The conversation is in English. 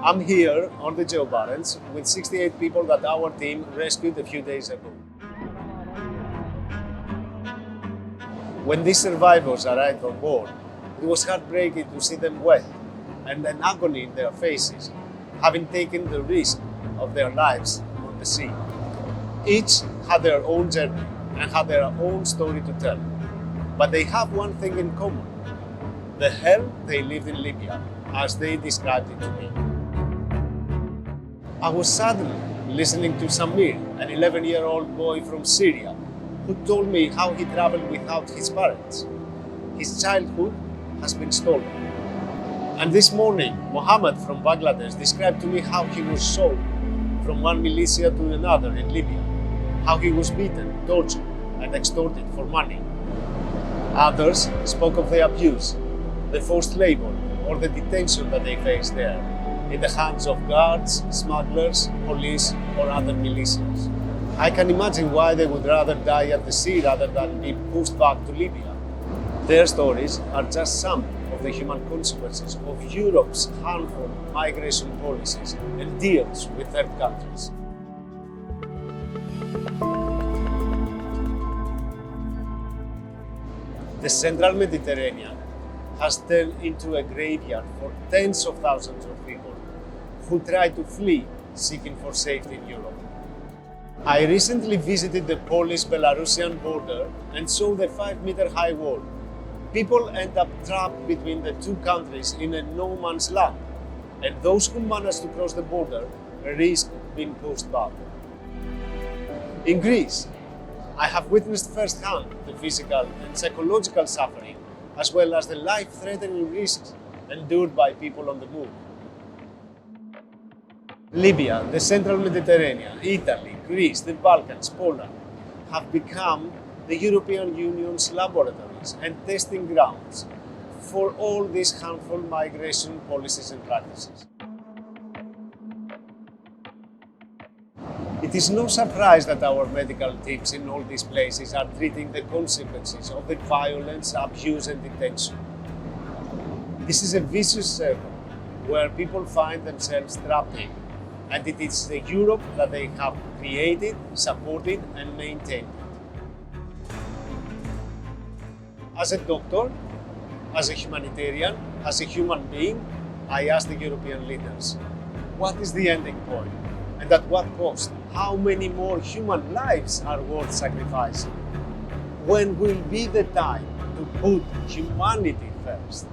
I'm here on the Geo Barents with 68 people that our team rescued a few days ago. When these survivors arrived on board, it was heartbreaking to see them wet and an agony in their faces, having taken the risk of their lives on the sea. Each had their own journey and had their own story to tell, but they have one thing in common: the hell they lived in Libya, as they described it to me. I was saddened listening to Samir, an 11-year-old boy from Syria, who told me how he traveled without his parents. His childhood has been stolen. And this morning, Mohammed from Bangladesh described to me how he was sold from one militia to another in Libya, how he was beaten, tortured, and extorted for money. Others spoke of the abuse, the forced labor, or the detention that they faced there, in the hands of guards, smugglers, police, or other militias. I can imagine why they would rather die at the sea rather than be pushed back to Libya. Their stories are just some of the human consequences of Europe's harmful migration policies and deals with third countries. The central Mediterranean has turned into a graveyard for tens of thousands of people who try to flee, seeking for safety in Europe. I recently visited the Polish-Belarusian border and saw the 5-meter-high wall. People end up trapped between the two countries in a no-man's land, and those who manage to cross the border risk being pushed back. In Greece, I have witnessed firsthand the physical and psychological suffering, as well as the life-threatening risks endured by people on the move. Libya, the central Mediterranean, Italy, Greece, the Balkans, Poland have become the European Union's laboratories and testing grounds for all these harmful migration policies and practices. It is no surprise that our medical teams in all these places are treating the consequences of the violence, abuse, and detention. This is a vicious circle where people find themselves trapped in, and it is the Europe that they have created, supported, and maintained it. As a doctor, as a humanitarian, as a human being, I ask the European leaders, what is the ending point? And at what cost? How many more human lives are worth sacrificing? When will be the time to put humanity first?